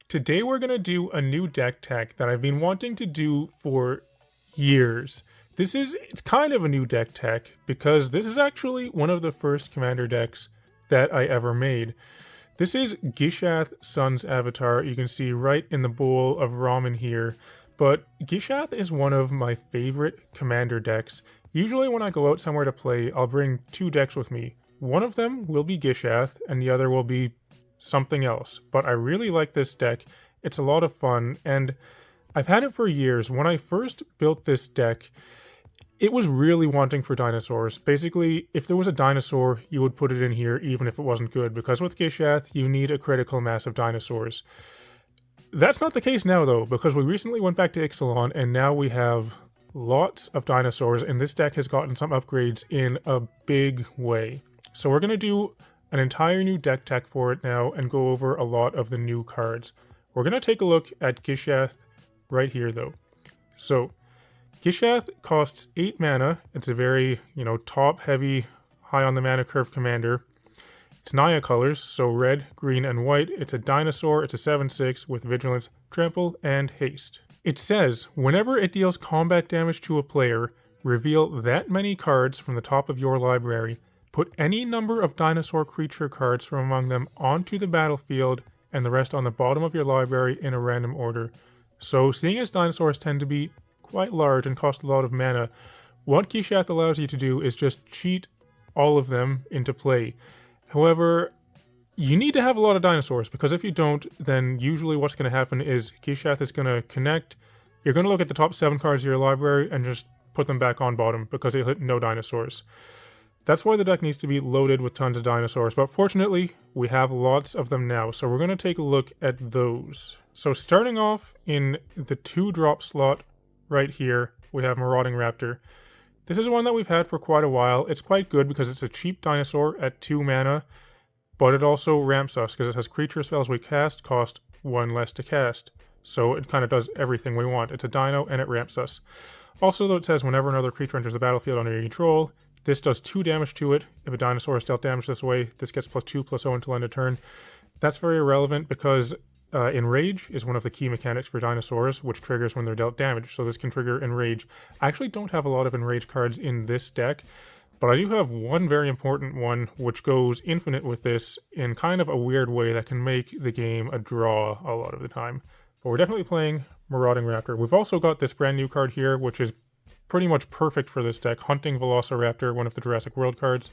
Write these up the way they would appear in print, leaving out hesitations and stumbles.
Today we're going to do a new deck tech that I've been wanting to do for years. It's kind of a new deck tech because this is actually one of the first commander decks that I ever made. This is Gishath Sun's avatar. You can see right in the bowl of ramen here. But Gishath is one of my favorite commander decks. Usually when I go out somewhere to play, I'll bring two decks with me. One of them will be Gishath and the other will be something else. But I really like this deck. It's a lot of fun and I've had it for years. When I first built this deck, it was really wanting for dinosaurs. Basically, if there was a dinosaur, you would put it in here even if it wasn't good, because with Gishath, you need a critical mass of dinosaurs. That's not the case now though, because we recently went back to Ixalan and now we have lots of dinosaurs and this deck has gotten some upgrades in a big way. So we're going to do an entire new deck tech for it now and go over a lot of the new cards. We're going to take a look at Gishath right here though. So Gishath costs 8 mana. It's a very, top heavy, high on the mana curve commander. It's Naya colors, so red, green, and white. It's a dinosaur. It's a 7/6 with vigilance, trample, and haste. It says, whenever it deals combat damage to a player, reveal that many cards from the top of your library. Put any number of dinosaur creature cards from among them onto the battlefield and the rest on the bottom of your library in a random order. So, seeing as dinosaurs tend to be quite large and cost a lot of mana, what Gishath allows you to do is just cheat all of them into play. However, you need to have a lot of dinosaurs, because if you don't, then usually what's going to happen is Gishath is going to connect, you're going to look at the top 7 cards of your library and just put them back on bottom, because they hit no dinosaurs. That's why the deck needs to be loaded with tons of dinosaurs, but fortunately, we have lots of them now, so we're going to take a look at those. So starting off in the 2-drop slot right here, we have Marauding Raptor. This is one that we've had for quite a while. It's quite good because it's a cheap dinosaur at 2 mana, but it also ramps us because it has creature spells we cast cost 1 less to cast. So it kind of does everything we want. It's a dino and it ramps us. Also, though, it says whenever another creature enters the battlefield under your control, this does 2 damage to it. If a dinosaur is dealt damage this way, this gets +2/+0 until end of turn. That's very irrelevant because Enrage is one of the key mechanics for dinosaurs, which triggers when they're dealt damage, so this can trigger Enrage. I actually don't have a lot of Enrage cards in this deck, but I do have one very important one which goes infinite with this in kind of a weird way that can make the game a draw a lot of the time. But we're definitely playing Marauding Raptor. We've also got this brand new card here, which is pretty much perfect for this deck, Hunting Velociraptor, one of the Jurassic World cards.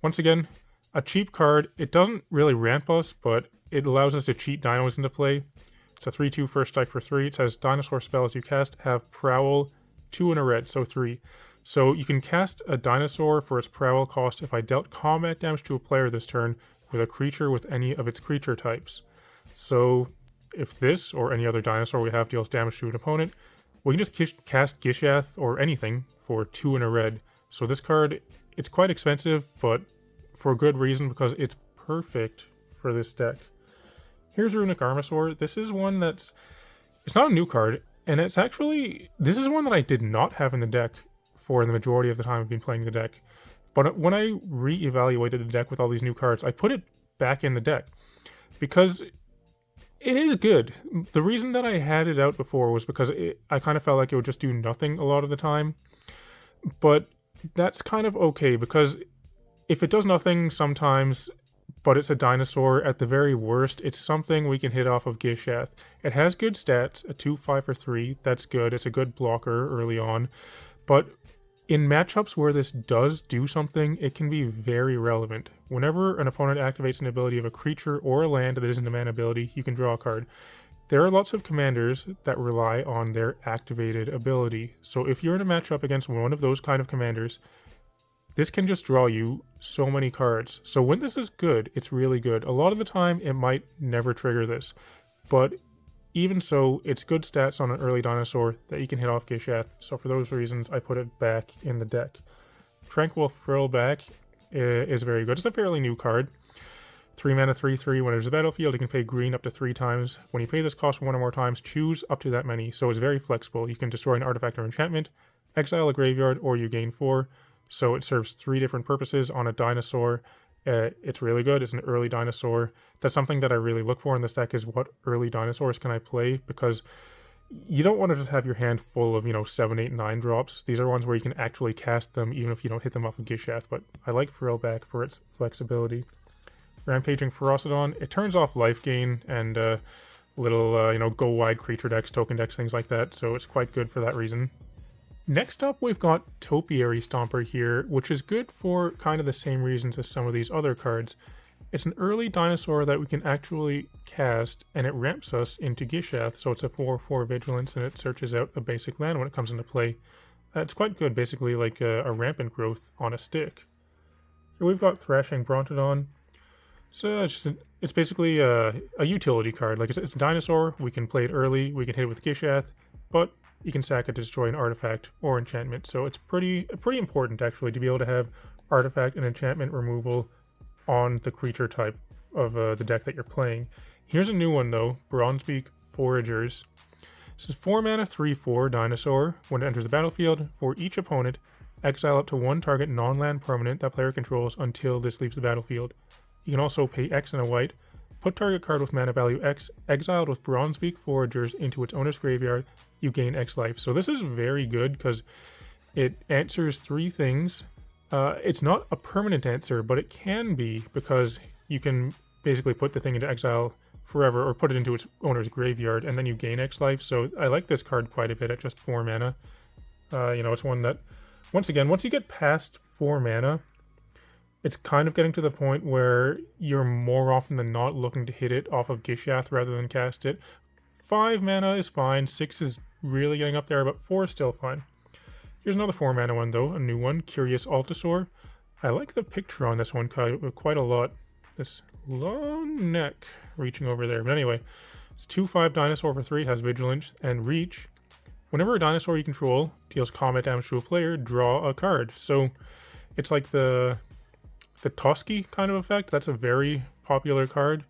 Once again, a cheap card. It doesn't really ramp us, but it allows us to cheat dinos into play. It's a 3/2 first strike for 3. It says dinosaur spells you cast have Prowl, 2 and a red, so 3. So you can cast a dinosaur for its Prowl cost if I dealt combat damage to a player this turn with a creature with any of its creature types. So if this or any other dinosaur we have deals damage to an opponent, we can just cast Gishath or anything for 2 and a red. So this card, it's quite expensive, but for good reason because it's perfect for this deck. Here's Runic Armasaur. This is one it's not a new card, and this is one that I did not have in the deck for the majority of the time I've been playing the deck. But when I re-evaluated the deck with all these new cards, I put it back in the deck because it is good. The reason that I had it out before was because I kind of felt like it would just do nothing a lot of the time. But that's kind of okay, because if it does nothing sometimes, but it's a dinosaur, at the very worst, it's something we can hit off of Gishath. It has good stats, a 2/5 for 3, that's good, it's a good blocker early on, but in matchups where this does do something, it can be very relevant. Whenever an opponent activates an ability of a creature or a land that isn't a mana ability, you can draw a card. There are lots of commanders that rely on their activated ability, so if you're in a matchup against one of those kind of commanders, this can just draw you so many cards. So when this is good, it's really good. A lot of the time, it might never trigger this. But even so, it's good stats on an early dinosaur that you can hit off Gishath. So for those reasons, I put it back in the deck. Tranquil Thrillback is very good. It's a fairly new card. 3 mana, 3/3. When there's a battlefield, you can pay green up to 3 times. When you pay this cost 1 or more times, choose up to that many. So it's very flexible. You can destroy an artifact or enchantment, exile a graveyard, or you gain 4. So it serves 3 different purposes on a dinosaur, It's really good. It's an early dinosaur. That's something that I really look for in this deck, is what early dinosaurs can I play, because you don't want to just have your hand full of, 7, 8, 9 drops. These are ones where you can actually cast them even if you don't hit them off of Gishath, but I like Frillback for its flexibility. Rampaging Ferocidon, it turns off life gain and little, go wide creature decks, token decks, things like that, so it's quite good for that reason. Next up, we've got Topiary Stomper here, which is good for kind of the same reasons as some of these other cards. It's an early dinosaur that we can actually cast, and it ramps us into Gishath, so it's a 4/4 Vigilance, and it searches out a basic land when it comes into play. It's quite good, basically like a rampant growth on a stick. Here we've got Thrashing Brontodon. So it's basically a utility card. Like it's a dinosaur, we can play it early, we can hit it with Gishath, but you can sack it to destroy an artifact or enchantment. So it's pretty important actually to be able to have artifact and enchantment removal on the creature type of the deck that you're playing. Here's a new one though, Bronzebeak Foragers. This is 4 mana 3/4 dinosaur. When it enters the battlefield, for each opponent, exile up to one target non-land permanent that player controls until this leaves the battlefield. You can also pay X and a white, put target card with mana value X exiled with Bronzebeak Foragers into its owner's graveyard, you gain X life. So this is very good because it answers 3 things. It's not a permanent answer, but it can be, because you can basically put the thing into exile forever or put it into its owner's graveyard and then you gain X life. So I like this card quite a bit at just 4 mana. It's one that, once again, once you get past 4 mana, it's kind of getting to the point where you're more often than not looking to hit it off of Gishath rather than cast it. 5 mana is fine, 6 is really getting up there, but 4 is still fine. Here's another 4 mana one though, a new one, Curious Altosaur. I like the picture on this one quite a lot. This long neck reaching over there. But anyway, it's 2/5 dinosaur for 3, has Vigilance and Reach. Whenever a dinosaur you control deals combat damage to a player, draw a card. So it's like the Toski kind of effect. That's a very popular card,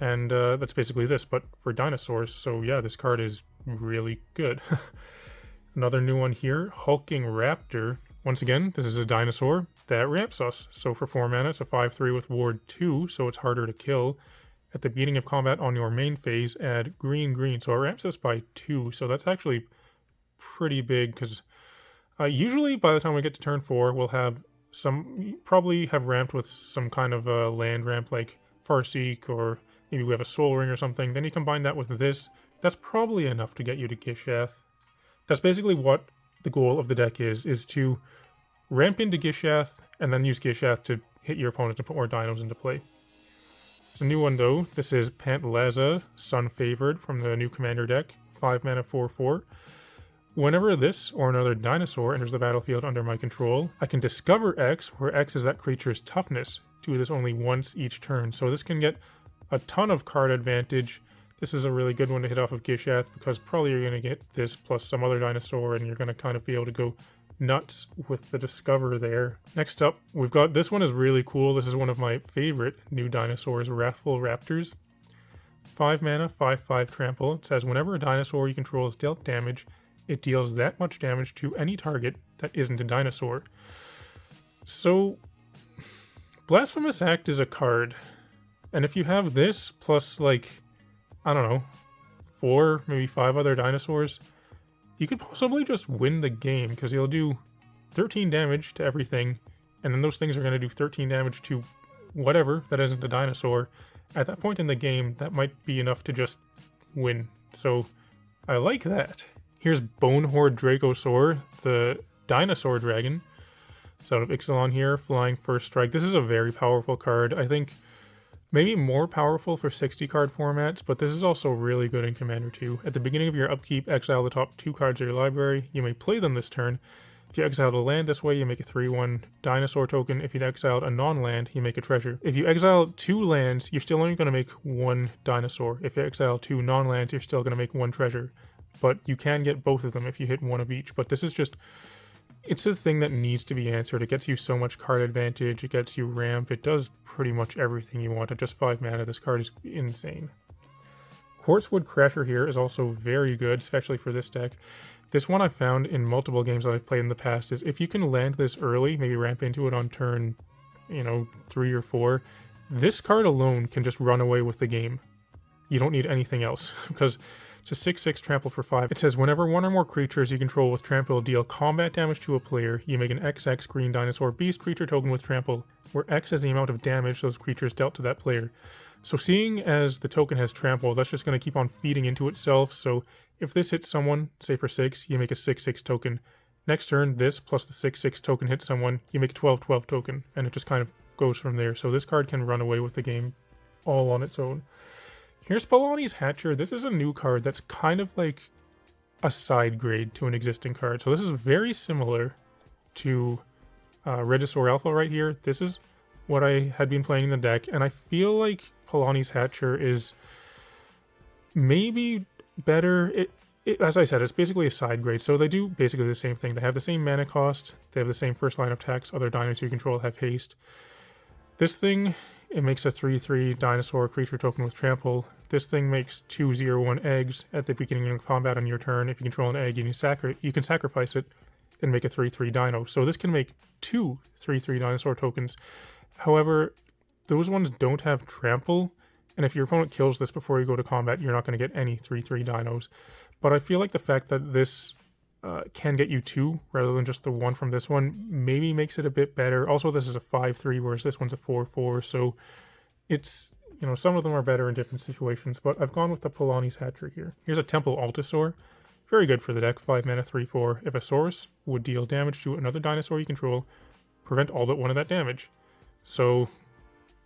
and that's basically this, but for dinosaurs. So yeah, this card is really good. Another new one here, Hulking Raptor. Once again, this is a dinosaur that ramps us. So for 4 mana, it's a 5/3 with Ward 2, so it's harder to kill. At the beginning of combat on your main phase, add green, so it ramps us by 2, so that's actually pretty big, because usually by the time we get to turn 4, we'll have probably have ramped with some kind of a land ramp like Farseek, or maybe we have a Soul Ring or something. Then you combine that with this, that's probably enough to get you to Gishath. That's basically what the goal of the deck is to ramp into Gishath and then use Gishath to hit your opponent to put more dinos into play. There's a new one though. This is Pantlaza, Sun Favored from the new commander deck, 5 mana 4/4. Whenever this or another dinosaur enters the battlefield under my control, I can discover X, where X is that creature's toughness. Do this only once each turn, so this can get a ton of card advantage. This is a really good one to hit off of Gishath, because probably you're going to get this plus some other dinosaur, and you're going to kind of be able to go nuts with the Discover there. Next up, we've got, this one is really cool. This is one of my favorite new dinosaurs, Wrathful Raptors. 5 mana, 5/5 trample. It says whenever a dinosaur you control is dealt damage, it deals that much damage to any target that isn't a dinosaur. So, Blasphemous Act is a card, and if you have this plus, like, I don't know, 4, maybe 5 other dinosaurs, you could possibly just win the game, because you'll do 13 damage to everything, and then those things are going to do 13 damage to whatever that isn't a dinosaur. At that point in the game, that might be enough to just win. So, I like that. Here's Bonehorde Dracosaur, the dinosaur dragon. It's out of Ixalan here, flying first strike. This is a very powerful card. I think maybe more powerful for 60 card formats, but this is also really good in Commander 2. At the beginning of your upkeep, exile the top 2 cards of your library. You may play them this turn. If you exiled a land this way, you make a 3/1 dinosaur token. If you exiled a non-land, you make a treasure. If you exile 2 lands, you're still only going to make 1 dinosaur. If you exile 2 non-lands, you're still going to make 1 treasure. But you can get both of them if you hit 1 of each. But this is just, it's a thing that needs to be answered. It gets you so much card advantage, it gets you ramp, it does pretty much everything you want. At just 5 mana, this card is insane. Quartzwood Crasher here is also very good, especially for this deck. This one I've found in multiple games that I've played in the past is if you can land this early, maybe ramp into it on turn you know, 3 or 4, this card alone can just run away with the game. You don't need anything else, because it's a 6/6 trample for 5. It says, whenever one or more creatures you control with trample deal combat damage to a player, you make an XX green dinosaur beast creature token with trample, where X is the amount of damage those creatures dealt to that player. So seeing as the token has trample, that's just going to keep on feeding into itself. So if this hits someone, say for 6, you make a 6/6 token. Next turn, this plus the 6/6 token hits someone, you make a 12/12 token, and it just kind of goes from there. So this card can run away with the game all on its own. Here's Polani's Hatcher. This is a new card that's kind of like a side grade to an existing card. So this is very similar to Regisaur Alpha right here. This is what I had been playing in the deck, and I feel like Polani's Hatcher is maybe better. As I said, it's basically a side grade, so they do basically the same thing. They have the same mana cost, they have the same first line of text, other dinos you control have haste. This thing, it makes a 3/3 dinosaur creature token with trample. This thing makes 2/0/1 eggs at the beginning of combat on your turn. If you control an egg, you can sacrifice it and make a 3/3 dino. So this can make 2 3/3 dinosaur tokens. However, those ones don't have trample, and if your opponent kills this before you go to combat, you're not going to get any 3/3 dinos. But I feel like the fact that this can get you 2 rather than just the 1 from this one maybe makes it a bit better. Also, this is a 5/3, whereas this one's a 4/4, so it's, you know, some of them are better in different situations, but I've gone with the Polani's Hatcher here. Here's a Temple Altasaur. Very good for the deck, 5 mana, 3/4. If a source would deal damage to another dinosaur you control, prevent all but one of that damage. So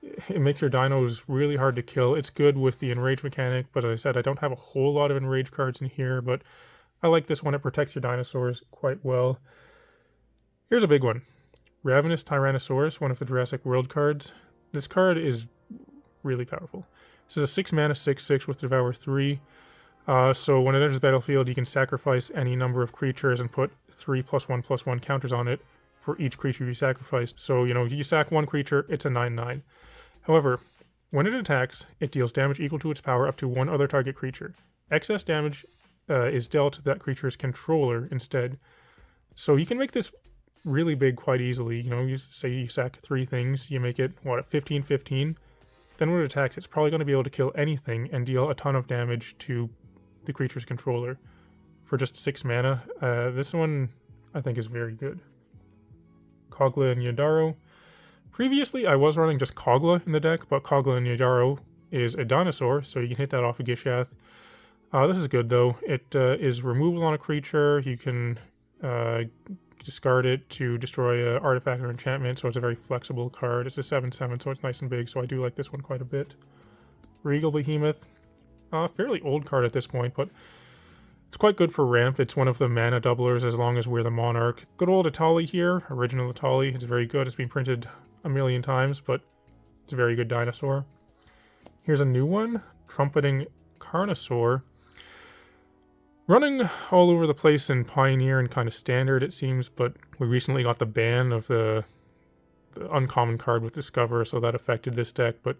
it makes your dinos really hard to kill. It's good with the enrage mechanic, but as I said, I don't have a whole lot of enrage cards in here, but I like this one. It protects your dinosaurs quite well. Here's a big one. Ravenous Tyrannosaurus, one of the Jurassic World cards. This card is really powerful. This is a 6 mana 6/6 with Devour 3. So when it enters the battlefield, you can sacrifice any number of creatures and put 3+1/+1 counters on it for each creature you sacrificed. So, you know, you sack one creature, it's a 9/9. However, when it attacks, it deals damage equal to its power up to one other target creature. Excess damage is dealt to that creature's controller instead. So you can make this really big quite easily. You know, you say you sack 3 things, you make it, what, 15/15? Then when it attacks, it's probably going to be able to kill anything and deal a ton of damage to the creature's controller for just 6 mana. This one, I think, is very good. Kogla and Yadaro. Previously, I was running just Kogla in the deck, but Kogla and Yadaro is a dinosaur, so you can hit that off of Gishath. This is good, though. It is removal on a creature. You can discard it to destroy an artifact or enchantment, so it's a very flexible card. It's a 7/7, so it's nice and big, so I do like this one quite a bit. Regal Behemoth. Fairly old card at this point, but it's quite good for ramp. It's one of the mana doublers as long as we're the Monarch. Good old Atali here, original Atali. It's very good. It's been printed a million times, but it's a very good dinosaur. Here's a new one, Trumpeting Carnosaur. Running all over the place in Pioneer and kind of Standard, it seems, but we recently got the ban of the uncommon card with Discover, so that affected this deck, but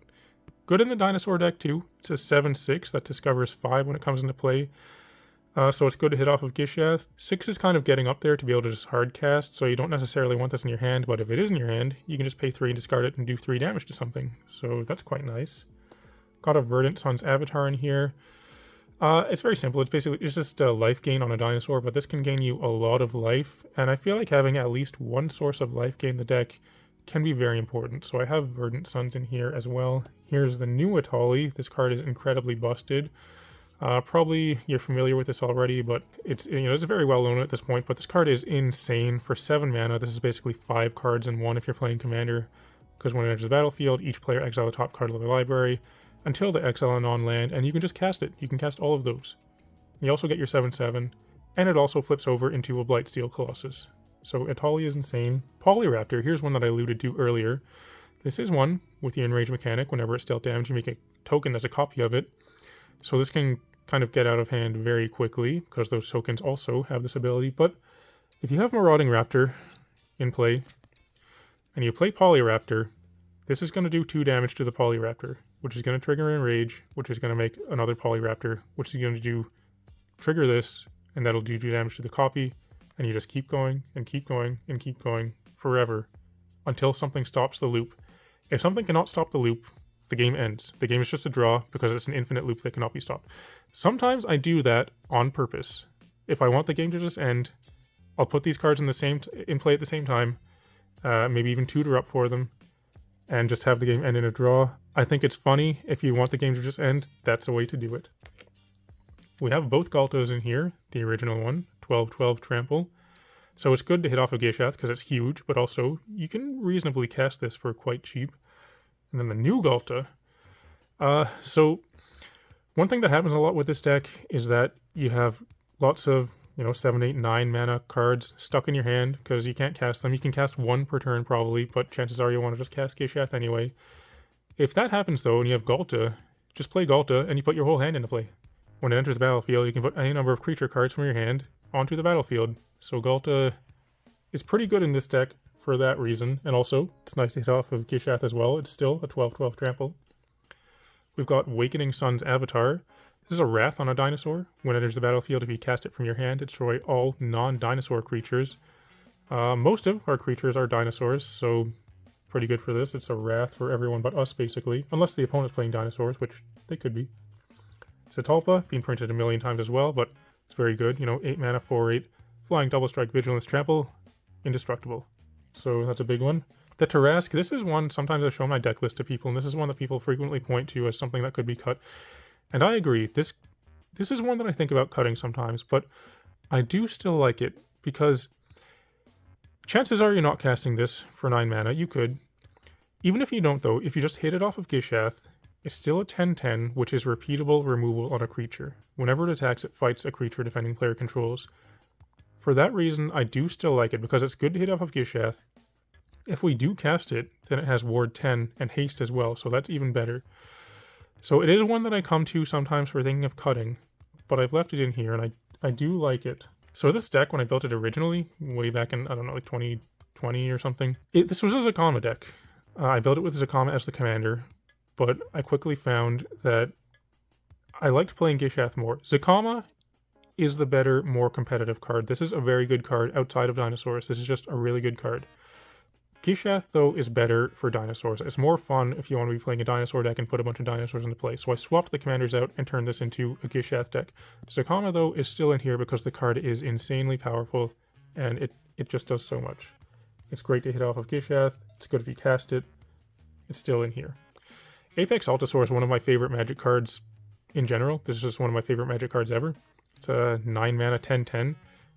good in the dinosaur deck too. It's a 7/6 that discovers 5 when it comes into play. So it's good to hit off of Gishath. 6 is kind of getting up there to be able to just hard cast, so you don't necessarily want this in your hand, but if it is in your hand, you can just pay 3 and discard it and do 3 damage to something. So that's quite nice. Got a Verdant Sun's Avatar in here. It's very simple. It's just a life gain on a dinosaur, but this can gain you a lot of life, and I feel like having at least one source of life gain in the deck can be very important. So I have Verdant Suns in here as well. Here's the new Atali. This card is incredibly busted. Probably you're familiar with this already, but it's very well known at this point, but this card is insane. For 7 mana, this is basically 5 cards in one if you're playing Commander, because when it enters the battlefield, each player exiles the top card of their library until they exile a non-land, and you can just cast it. You can cast all of those. You also get your 7/7, and it also flips over into a Blightsteel Colossus. So Atali is insane. Polyraptor, here's one that I alluded to earlier. This is one with the Enrage mechanic. Whenever it's dealt damage, you make a token that's a copy of it. So this can kind of get out of hand very quickly, because those tokens also have this ability. But if you have Marauding Raptor in play, and you play Polyraptor, this is going to do 2 damage to the Polyraptor, which is going to trigger Enrage, which is going to make another Polyraptor, which is going to trigger this, and that'll do 2 damage to the copy, and you just keep going, and keep going, and keep going, forever, until something stops the loop. If something cannot stop the loop, the game ends. The game is just a draw because it's an infinite loop that cannot be stopped. Sometimes I do that on purpose. If I want the game to just end, I'll put these cards in play at the same time, maybe even tutor up for them, and just have the game end in a draw. I think it's funny. If you want the game to just end, that's a way to do it. We have both Galtos in here, the original one, 12/12 trample. So it's good to hit off of Gishath because it's huge, but also you can reasonably cast this for quite cheap. And then the new Galta. So one thing that happens a lot with this deck is that you have lots of 7, 8, 9 mana cards stuck in your hand because you can't cast them. You can cast one per turn probably, but chances are you want to just cast Gishath anyway. If that happens though, and you have Galta, just play Galta and you put your whole hand into play. When it enters the battlefield, you can put any number of creature cards from your hand onto the battlefield. So Galta is pretty good in this deck for that reason, and also it's nice to hit off of Gishath as well. It's still a 12/12 trample. We've got Wakening Sun's Avatar. This is a Wrath on a dinosaur. When it enters the battlefield, if you cast it from your hand, destroy all non-dinosaur creatures. Most of our creatures are dinosaurs, so pretty good for this. It's a Wrath for everyone but us, basically. Unless the opponent's playing dinosaurs, which they could be. Satalpa, being printed a million times as well, but it's very good. 8 mana, 4/8. Flying, double strike, vigilance, trample, indestructible. So that's a big one. The Tarask, this is one, sometimes I show my deck list to people, and this is one that people frequently point to as something that could be cut. And I agree, this is one that I think about cutting sometimes, but I do still like it, because chances are you're not casting this for 9 mana. You could. Even if you don't though, if you just hit it off of Gishath, it's still a 10/10, which is repeatable removal on a creature. Whenever it attacks, it fights a creature defending player controls. For that reason, I do still like it, because it's good to hit off of Gishath. If we do cast it, then it has Ward 10 and Haste as well, so that's even better. So it is one that I come to sometimes for thinking of cutting, but I've left it in here, and I do like it. So this deck, when I built it originally, way back in, 2020 or something, this was a Zacama deck. I built it with Zacama as the commander, but I quickly found that I liked playing Gishath more. Zacama is the better, more competitive card. This is a very good card outside of dinosaurs. This is just a really good card. Gishath, though, is better for dinosaurs. It's more fun if you want to be playing a dinosaur deck and put a bunch of dinosaurs into play. So I swapped the commanders out and turned this into a Gishath deck. Zacama, though, is still in here because the card is insanely powerful, and it just does so much. It's great to hit off of Gishath. It's good if you cast it. It's still in here. Apex Altasaur is one of my favorite Magic cards in general. This is just one of my favorite Magic cards ever. It's a 9 mana 10/10.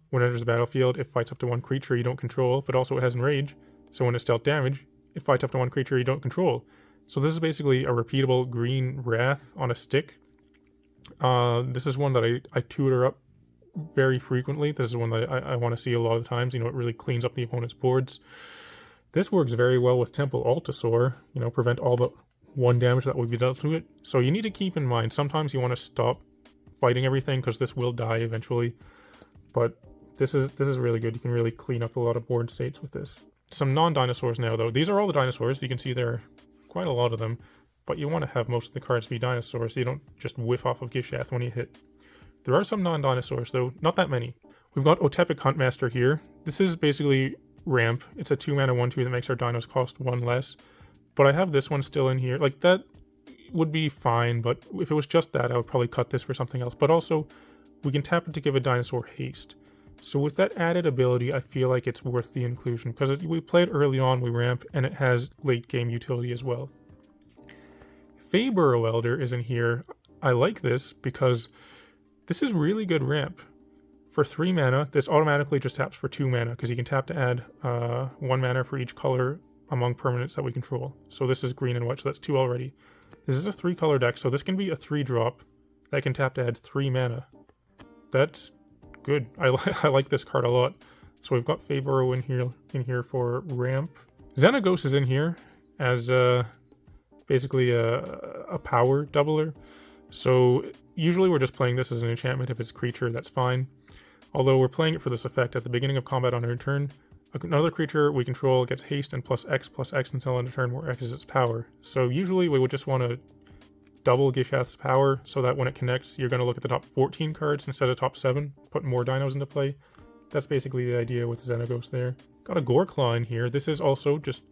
When it enters the battlefield, it fights up to one creature you don't control, but also it has Enrage. So when it's dealt damage, it fights up to one creature you don't control. So this is basically a repeatable green Wrath on a stick. This is one that I tutor up very frequently. This is one that I want to see a lot of times. It really cleans up the opponent's boards. This works very well with Temple Altasaur. Prevent all but 1 damage that would be dealt to it. So you need to keep in mind, sometimes you want to stop fighting everything because this will die eventually. But this is really good. You can really clean up a lot of board states with this. Some non-dinosaurs now, though. These are all the dinosaurs. You can see there are quite a lot of them, but you want to have most of the cards be dinosaurs so you don't just whiff off of Gishath when you hit. There are some non-dinosaurs, though. Not that many. We've got Otepic Huntmaster here. This is basically ramp. It's a 2 mana 1/2 that makes our dinos cost 1 less. But I have this one still in here. Like, that would be fine, but if it was just that, I would probably cut this for something else. But also, we can tap it to give a dinosaur haste. So with that added ability, I feel like it's worth the inclusion, because we play it early on, we ramp, and it has late game utility as well. Feyburrow Elder is in here. I like this because this is really good ramp. For 3 mana, this automatically just taps for 2 mana, because you can tap to add 1 mana for each color among permanents that we control. So this is green and white, so that's 2 already. This is a 3-color deck, so this can be a 3-drop that can tap to add 3 mana. That's good. I like this card a lot. So we've got Feyburrow in here for ramp. Xenagos is in here as basically a power doubler. So usually we're just playing this as an enchantment. If it's creature, that's fine. Although we're playing it for this effect at the beginning of combat on our turn. Another creature we control gets haste and +X until end of turn where X is its power. So usually we would just want to double Gishath's power so that when it connects, you're going to look at the top 14 cards instead of top 7, put more dinos into play. That's basically the idea with Xenagos there. Got a Goreclaw in here. This is also just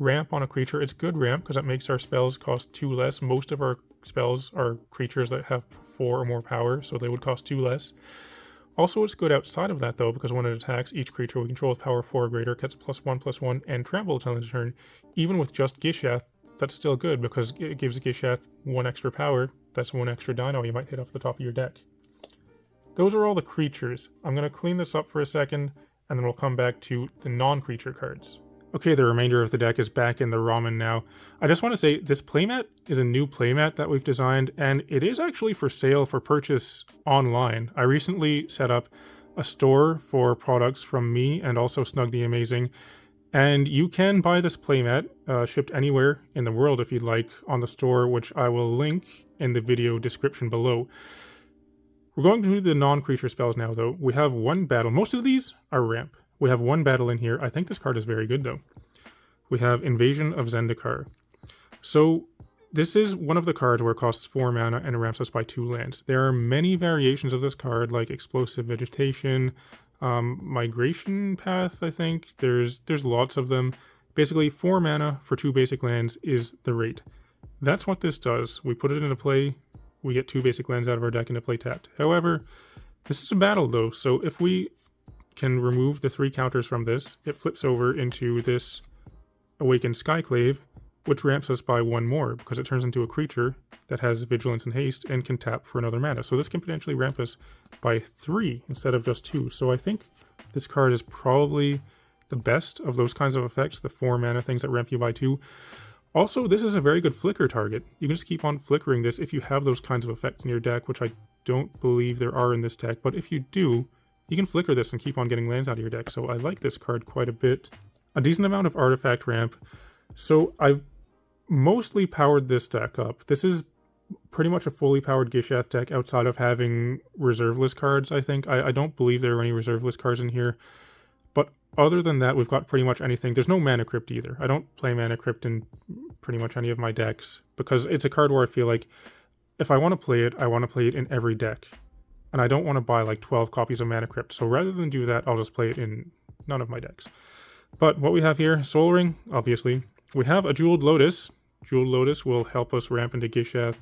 ramp on a creature. It's good ramp because it makes our spells cost 2 less. Most of our spells are creatures that have 4 or more power, so they would cost 2 less. Also, it's good outside of that, though, because when it attacks, each creature we control with power 4 or greater gets +1/+1 and trample until end of turn. Even with just Gishath, that's still good because it gives Gishath 1 extra power. That's 1 extra dino you might hit off the top of your deck. Those are all the creatures. I'm going to clean this up for a second, and then we'll come back to the non-creature cards. Okay, the remainder of the deck is back in the ramen now. I just want to say, this playmat is a new playmat that we've designed, and it is actually for sale for purchase online. I recently set up a store for products from me and also Snug the Amazing, and you can buy this playmat shipped anywhere in the world if you'd like on the store, which I will link in the video description below. We're going to do the non-creature spells now, though. We have 1 battle. Most of these are ramp. We have 1 battle in here. I think this card is very good, though. We have Invasion of Zendikar. So, this is one of the cards where it costs 4 mana and ramps us by 2 lands. There are many variations of this card, like Explosive Vegetation, Migration Path, I think. There's lots of them. Basically, 4 mana for 2 basic lands is the rate. That's what this does. We put it into play, we get 2 basic lands out of our deck into play tapped. However, this is a battle, though, so if we can remove the 3 counters from this, it flips over into this Awakened Skyclave, which ramps us by 1 more, because it turns into a creature that has Vigilance and Haste and can tap for another mana. So this can potentially ramp us by 3 instead of just 2. So I think this card is probably the best of those kinds of effects, the 4 mana things that ramp you by 2. Also, this is a very good flicker target. You can just keep on flickering this if you have those kinds of effects in your deck, which I don't believe there are in this deck, but if you do, you can flicker this and keep on getting lands out of your deck, so I like this card quite a bit. A decent amount of artifact ramp. So I've mostly powered this deck up. This is pretty much a fully powered Gishath deck outside of having reserve list cards, I think. I don't believe there are any reserve list cards in here. But other than that, we've got pretty much anything. There's no Mana Crypt either. I don't play Mana Crypt in pretty much any of my decks because it's a card where I feel like if I want to play it, I want to play it in every deck. And I don't want to buy like 12 copies of Mana Crypt. So rather than do that, I'll just play it in none of my decks. But what we have here, Soul Ring, obviously. We have a Jeweled Lotus. Jeweled Lotus will help us ramp into Gishath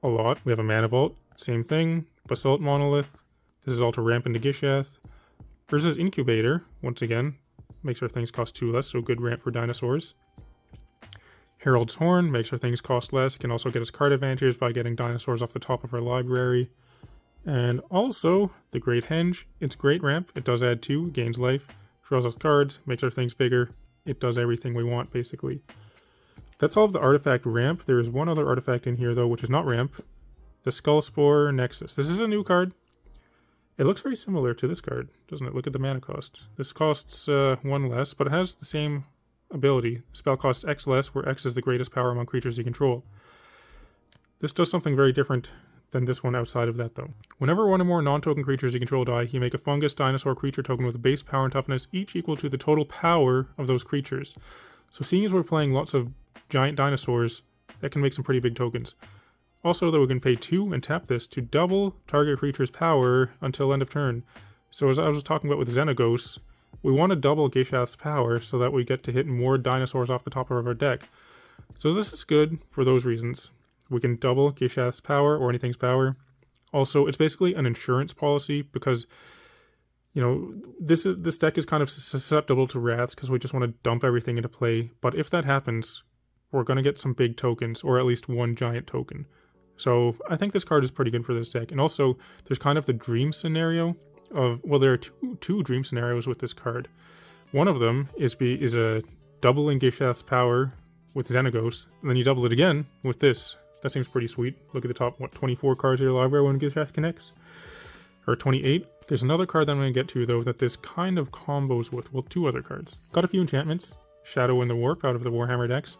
a lot. We have a Mana Vault, same thing. Basalt Monolith. This is all to ramp into Gishath. Versus Incubator, once again, makes our things cost 2 less, so good ramp for dinosaurs. Herald's Horn makes our things cost less. It can also get us card advantage by getting dinosaurs off the top of our library. And also, the Great Henge. It's great ramp. It does add 2, gains life, draws us cards, makes our things bigger. It does everything we want, basically. That's all of the artifact ramp. There is one other artifact in here, though, which is not ramp. The Skullspore Nexus. This is a new card. It looks very similar to this card, doesn't it? Look at the mana cost. This costs 1 less, but it has the same ability. The spell costs X less, where X is the greatest power among creatures you control. This does something very different than this one outside of that, though. Whenever 1 or more non-token creatures you control die, you make a fungus dinosaur creature token with base power and toughness, each equal to the total power of those creatures. So seeing as we're playing lots of giant dinosaurs, that can make some pretty big tokens. Also, though, we can pay 2 and tap this to double target creature's power until end of turn. So as I was talking about with Xenagos, we want to double Gishath's power so that we get to hit more dinosaurs off the top of our deck. So this is good for those reasons. We can double Gishath's power or anything's power. Also, it's basically an insurance policy because, you know, this deck is kind of susceptible to wraths because we just want to dump everything into play. But if that happens, we're going to get some big tokens, or at least 1 giant token. So I think this card is pretty good for this deck. And also, there's kind of the dream scenario of, well, there are two dream scenarios with this card. One of them is a doubling Gishath's power with Xenagos, and then you double it again with this. That seems pretty sweet. Look at the top, 24 cards of your library when Gishath connects? Or 28. There's another card that I'm going to get to, though, that this kind of combos with, well, 2 other cards. Got a few enchantments. Shadow in the Warp out of the Warhammer decks.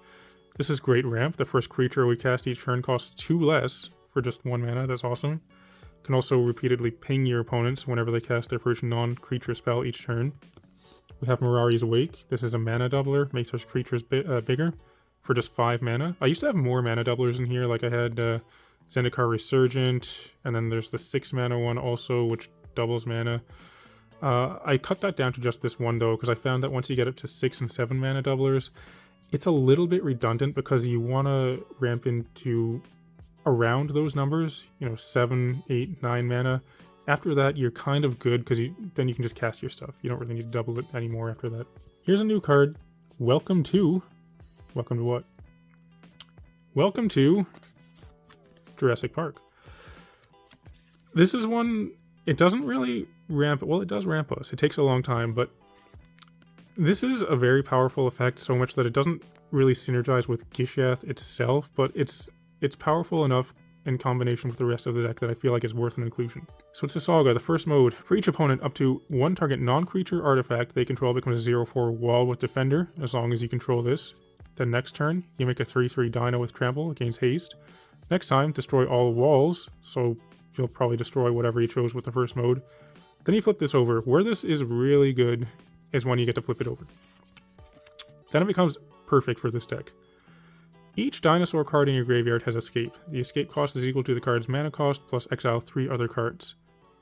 This is great ramp. The first creature we cast each turn costs 2 less for just 1 mana. That's awesome. Can also repeatedly ping your opponents whenever they cast their first non-creature spell each turn. We have Mirari's Wake. This is a mana doubler. Makes those creatures bigger for just 5 mana. I used to have more mana doublers in here. Like I had Zendikar Resurgent, and then there's the 6 mana one also, which doubles mana. I cut that down to just this one, though, because I found that once you get up to 6 and 7 mana doublers, It's a little bit redundant because you want to ramp into around those numbers, you know, 7, 8, 9 mana. After that, you're kind of good because then you can just cast your stuff. You don't really need to double it anymore after that. Here's a new card. Welcome to what? Welcome to Jurassic Park. This is one, it doesn't really ramp, well, it does ramp us. It takes a long time, but this is a very powerful effect, so much that it doesn't really synergize with Gishath itself, but it's powerful enough in combination with the rest of the deck that I feel like it's worth an inclusion. So it's a Saga. The first mode, for each opponent, up to one target non-creature artifact they control becomes a 0/4 wall with Defender, as long as you control this. Then next turn, you make a 3/3 Dino with Trample, gains haste. Next time, destroy all walls, so you'll probably destroy whatever you chose with the first mode. Then you flip this over. Where this is really good is when you get to flip it over. Then it becomes perfect for this deck. Each dinosaur card in your graveyard has escape. The escape cost is equal to the card's mana cost plus exile 3 other cards.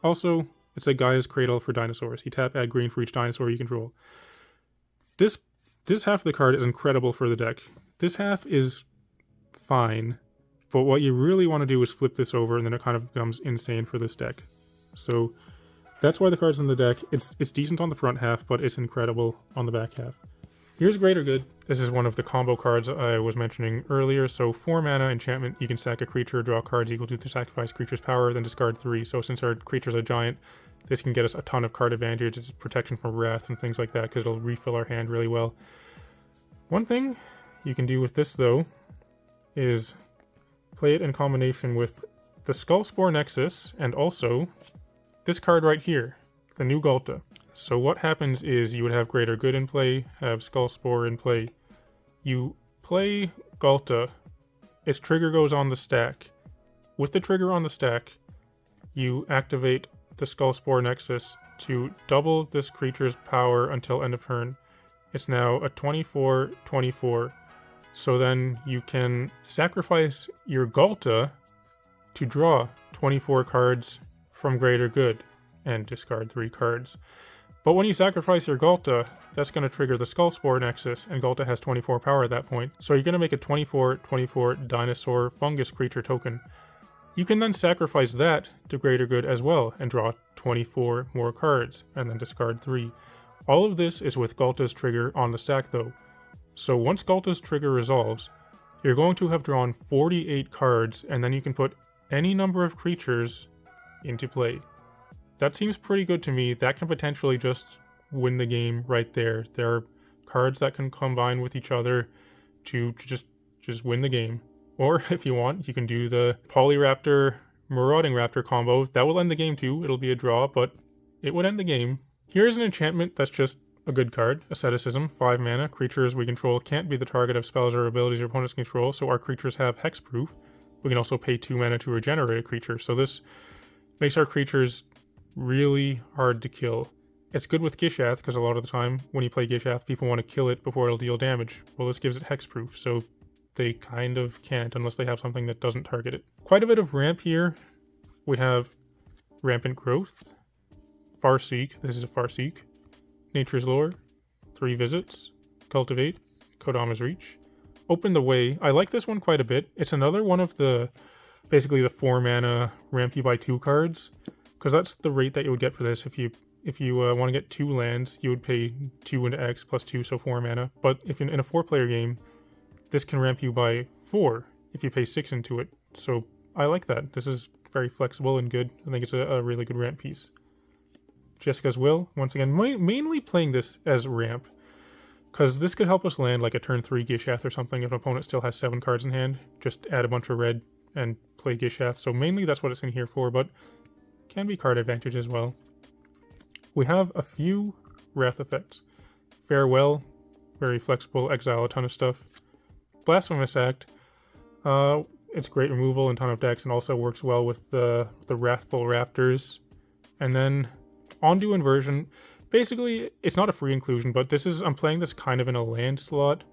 Also, it's like Gaia's Cradle for dinosaurs. You tap, add green for each dinosaur you control. This half of the card is incredible for the deck. This half is fine, but what you really want to do is flip this over, and then it kind of becomes insane for this deck. So that's why the card's in the deck. It's decent on the front half, but it's incredible on the back half. Here's Greater Good. This is one of the combo cards I was mentioning earlier. So 4 mana enchantment, you can sack a creature, draw cards equal to the sacrifice creature's power, then discard 3. So since our creature's a giant, this can get us a ton of card advantage. It's protection from wrath and things like that, because it'll refill our hand really well. One thing you can do with this, though, is play it in combination with the Skullspore Nexus and also this card right here, the new Ghalta. So what happens is you would have Greater Good in play, have Skullspore in play. You play Ghalta, its trigger goes on the stack. With the trigger on the stack, you activate the Skullspore Nexus to double this creature's power until end of turn. It's now a 24/24. So then you can sacrifice your Ghalta to draw 24 cards from Greater Good and discard 3 cards. But when you sacrifice your Ghalta, that's going to trigger the Skullspore Nexus, and Ghalta has 24 power at that point. So you're going to make a 24/24 dinosaur fungus creature token. You can then sacrifice that to Greater Good as well, and draw 24 more cards, and then discard 3. All of this is with Ghalta's trigger on the stack though. So once Ghalta's trigger resolves, you're going to have drawn 48 cards, and then you can put any number of creatures into play. That seems pretty good to me. That can potentially just win the game right there. There are cards that can combine with each other to just win the game. Or if you want, you can do the Polyraptor Marauding Raptor combo. That will end the game too. It'll be a draw, but it would end the game. Here's an enchantment that's just a good card. Asceticism, 5 mana. Creatures we control can't be the target of spells or abilities your opponents control, so our creatures have hexproof. We can also pay 2 mana to regenerate a creature, so this makes our creatures really hard to kill. It's good with Gishath, because a lot of the time when you play Gishath, people want to kill it before it'll deal damage. Well, this gives it hexproof, so they kind of can't unless they have something that doesn't target it. Quite a bit of ramp here. We have Rampant Growth, Farseek, this is a Farseek, Nature's Lore, 3 Visits, Cultivate, Kodama's Reach, Open the Way. I like this one quite a bit. It's another one of the, basically the 4 mana ramp you by 2 cards, because that's the rate that you would get for this. If you want to get 2 lands, you would pay 2 into X plus 2, so 4 mana. But if in a 4-player game, this can ramp you by 4 if you pay 6 into it. So I like that. This is very flexible and good. I think it's a really good ramp piece. Jessica's Will, once again, mainly playing this as ramp, because this could help us land like a turn 3 Gishath or something if an opponent still has 7 cards in hand. Just add a bunch of red and play Gishath. So mainly that's what it's in here for, but can be card advantage as well. We have a few wrath effects. Farewell, very flexible, exile a ton of stuff. Blasphemous Act, it's great removal in a ton of decks and also works well with the Wrathful Raptors. And then Ondu Inversion, basically it's not a free inclusion, but I'm playing this kind of in a land slot,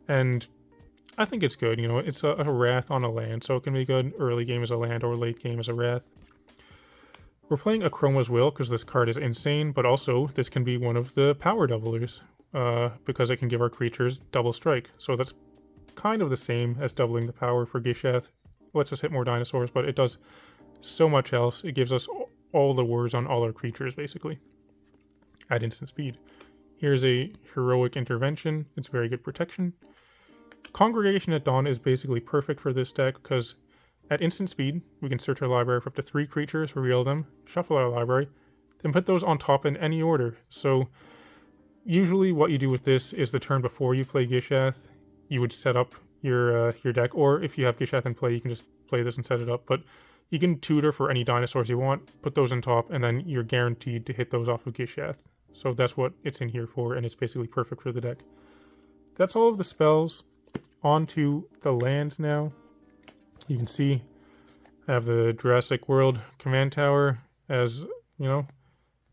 and I think it's good. You know, it's a Wrath on a land, so it can be good early game as a land or late game as a Wrath. We're playing Akroma's Will because this card is insane, but also this can be one of the power doublers. because it can give our creatures double strike. So that's kind of the same as doubling the power for Gishath. Lets us hit more dinosaurs, but it does so much else. It gives us all the words on all our creatures, basically, at instant speed. Here's a Heroic Intervention. It's very good protection. Congregation at Dawn is basically perfect for this deck because at instant speed, we can search our library for up to 3 creatures, reveal them, shuffle our library, then put those on top in any order. So usually what you do with this is the turn before you play Gishath, you would set up your deck, or if you have Gishath in play, you can just play this and set it up. But you can tutor for any dinosaurs you want, put those on top, and then you're guaranteed to hit those off of Gishath. So that's what it's in here for, and it's basically perfect for the deck. That's all of the spells. On to the lands now. You can see I have the Jurassic World Command Tower as, you know,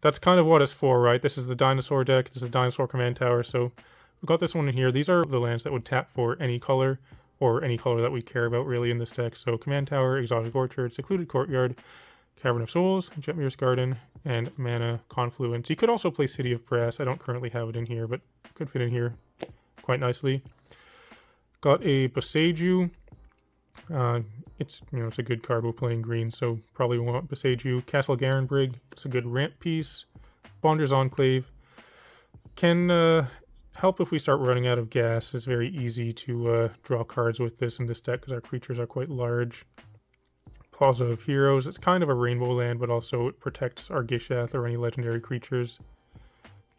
that's kind of what it's for, right? This is the dinosaur deck, this is Dinosaur Command Tower, so we've got this one in here. These are the lands that would tap for any color, or any color that we care about really in this deck. So Command Tower, Exotic Orchard, Secluded Courtyard, Cavern of Souls, Jetmir's Garden, and Mana Confluence. You could also play City of Brass. I don't currently have it in here, but could fit in here quite nicely. Got a Boseiju. It's a good card. We're playing green, so probably want Boseiju. Castle Garenbrig. It's a good ramp piece. Bonder's Enclave. Can help if we start running out of gas. It's very easy to draw cards with this in this deck because our creatures are quite large. Plaza of Heroes. It's kind of a rainbow land, but also it protects our Gishath or any legendary creatures.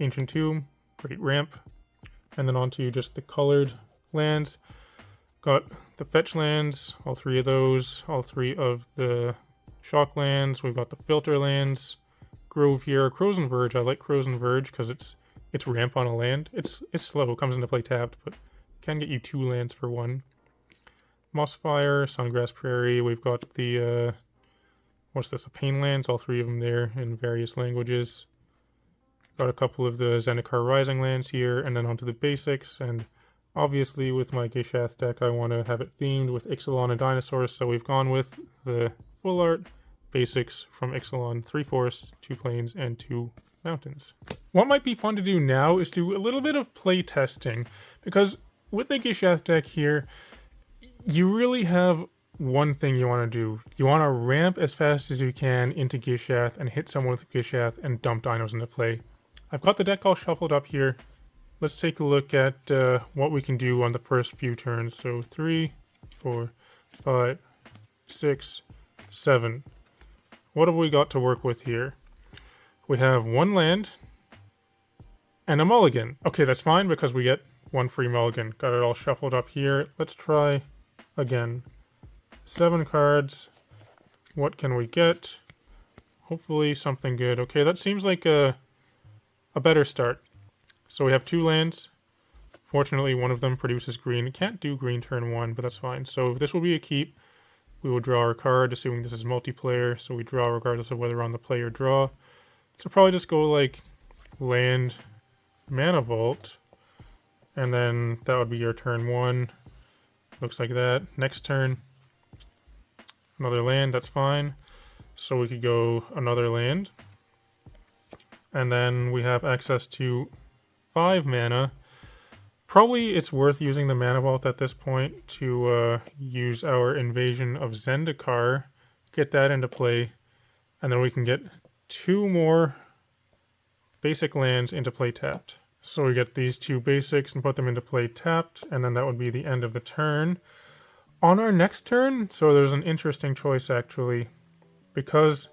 Ancient Tomb. Great ramp. And then on to just the colored lands. Got the fetch lands, all 3 of those, all 3 of the shock lands. We've got the filter lands, Grove here, Crows and Verge. I like Crows and Verge because it's ramp on a land. It's slow, comes into play tapped, but can get you 2 lands for 1. Mossfire, Sungrass Prairie. We've got the the Pain lands, all 3 of them there in various languages. Got a couple of the Zendikar Rising lands here, and then onto the basics. And obviously, with my Gishath deck, I want to have it themed with Ixalan and dinosaurs, so we've gone with the full art basics from Ixalan: 3 forests, 2 plains, and 2 mountains. What might be fun to do now is do a little bit of play testing, because with the Gishath deck here, you really have one thing you want to do. You want to ramp as fast as you can into Gishath and hit someone with Gishath and dump dinos into play. I've got the deck all shuffled up here. Let's take a look at what we can do on the first few turns. So 3, 4, 5, 6, 7. What have we got to work with here? We have 1 land and a mulligan. Okay, that's fine because we get 1 free mulligan. Got it all shuffled up here. Let's try again. 7 cards. What can we get? Hopefully something good. Okay, that seems like a better start. So we have 2 lands. Fortunately, one of them produces green. It can't do green turn 1, but that's fine. So this will be a keep. We will draw our card, assuming this is multiplayer. So we draw regardless of whether we're on the play or draw. So probably just go like land, mana vault, and then that would be your turn 1. Looks like that. Next turn, another land, that's fine. So we could go another land. And then we have access to 5 mana. Probably it's worth using the Mana Vault at this point to use our Invasion of Zendikar, get that into play, and then we can get 2 more basic lands into play tapped. So we get these 2 basics and put them into play tapped, and then that would be the end of the turn. On our next turn, so there's an interesting choice actually, because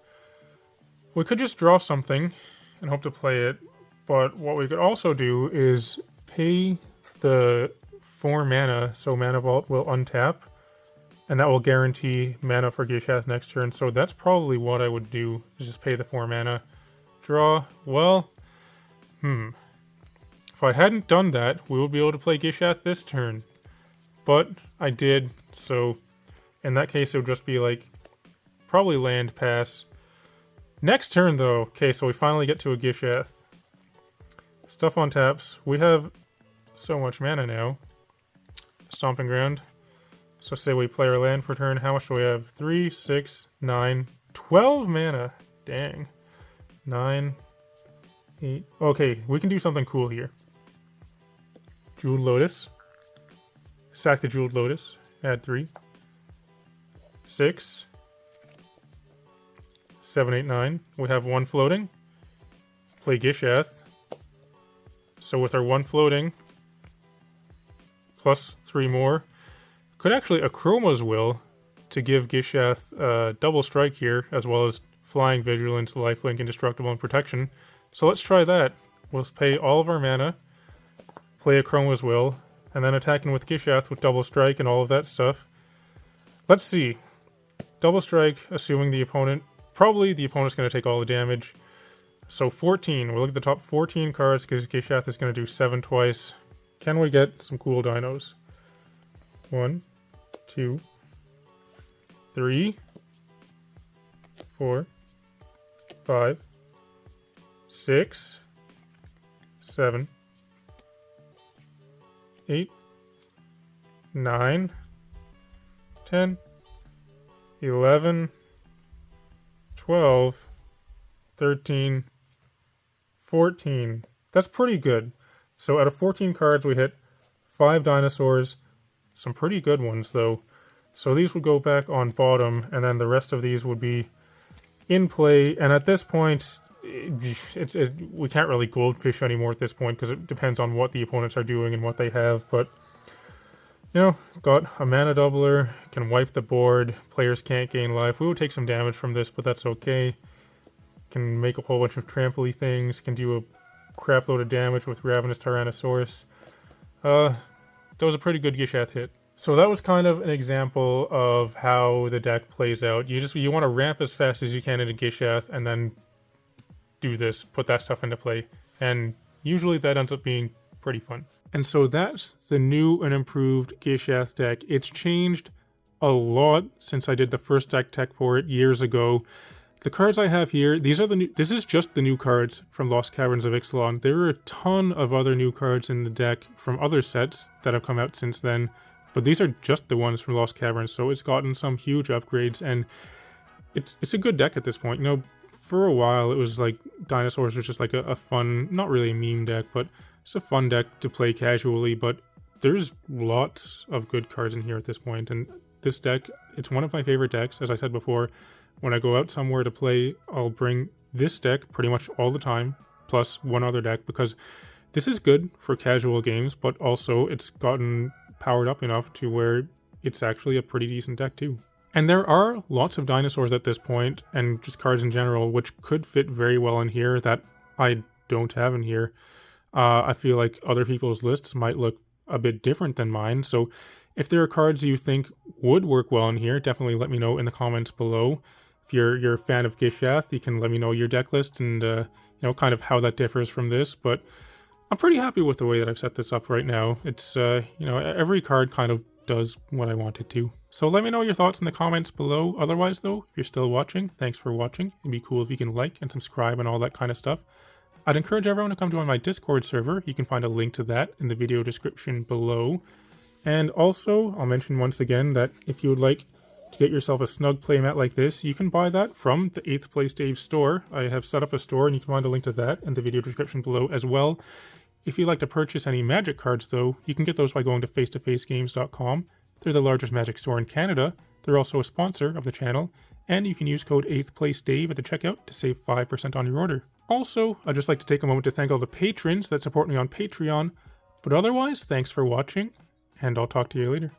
we could just draw something and hope to play it, but what we could also do is pay the 4 mana, so Mana Vault will untap, and that will guarantee mana for Gishath next turn, so that's probably what I would do, is just pay the 4 mana. Draw, well, if I hadn't done that, we would be able to play Gishath this turn, but I did, so in that case it would just be like, probably land pass. Next turn though, okay, so we finally get to a Gishath. Stuff on taps. We have so much mana now. Stomping Ground. So say we play our land for turn. How much do we have? 3, 6, 9, 12 mana. Dang. 9, 8. Okay, we can do something cool here. Jeweled Lotus. Sack the Jeweled Lotus. Add 3. 6. 7, 8, 9. We have 1 floating. Play Gishath. So with our 1 floating, plus 3 more, could actually Akroma's Will to give Gishath double strike here, as well as flying, vigilance, lifelink, indestructible, and protection. So let's try that. We'll pay all of our mana, play Akroma's Will, and then attacking with Gishath with double strike and all of that stuff. Let's see. Double strike, assuming the opponent... Probably the opponent's going to take all the damage. So 14. We'll look at the top 14 cards because Gishath is going to do 7 twice. Can we get some cool dinos? 1, 2, 3, 4, 5, 6, 7, 8, 9, 10, 11, 12, 13, 14. That's pretty good. So out of 14 cards, we hit 5 dinosaurs. Some pretty good ones, though. So these would go back on bottom, and then the rest of these would be in play. And at this point, we can't really goldfish anymore at this point, because it depends on what the opponents are doing and what they have. But, you know, got a mana doubler, can wipe the board, players can't gain life. We would take some damage from this, but that's okay. Can make a whole bunch of trampoly things, can do a crap load of damage with Ravenous Tyrannosaurus. That was a pretty good Gishath hit. So that was kind of an example of how the deck plays out. You want to ramp as fast as you can into Gishath and then do this, put that stuff into play. And usually that ends up being pretty fun. And so that's the new and improved Gishath deck. It's changed a lot since I did the first deck tech for it years ago. The cards I have here, these are the new. This is just the new cards from Lost Caverns of Ixalan. There are a ton of other new cards in the deck from other sets that have come out since then, but these are just the ones from Lost Caverns, so it's gotten some huge upgrades, and it's a good deck at this point. You know, for a while it was like Dinosaurs was just like a fun, not really a meme deck, but it's a fun deck to play casually, but there's lots of good cards in here at this point, and this deck, it's one of my favorite decks, as I said before. When I go out somewhere to play, I'll bring this deck pretty much all the time, plus one other deck, because this is good for casual games, but also it's gotten powered up enough to where it's actually a pretty decent deck too. And there are lots of dinosaurs at this point, and just cards in general, which could fit very well in here that I don't have in here. I feel like other people's lists might look a bit different than mine, so if there are cards you think would work well in here, definitely let me know in the comments below. If you're a fan of Gishath, you can let me know your deck list and you know, kind of how that differs from this. But I'm pretty happy with the way that I've set this up right now. It's you know, every card kind of does what I want it to. So let me know your thoughts in the comments below. Otherwise, though, if you're still watching, thanks for watching. It'd be cool if you can like and subscribe and all that kind of stuff. I'd encourage everyone to come join my Discord server. You can find a link to that in the video description below. And also, I'll mention once again that if you would like to get yourself a snug playmat like this, you can buy that from the 8th Place Dave store. I have set up a store and you can find a link to that in the video description below as well. If you'd like to purchase any Magic cards though, you can get those by going to facetofacegames.com. They're the largest Magic store in Canada. They're also a sponsor of the channel, and you can use code 8th Place Dave at the checkout to save 5% on your order. Also, I'd just like to take a moment to thank all the patrons that support me on Patreon, but otherwise, thanks for watching, and I'll talk to you later.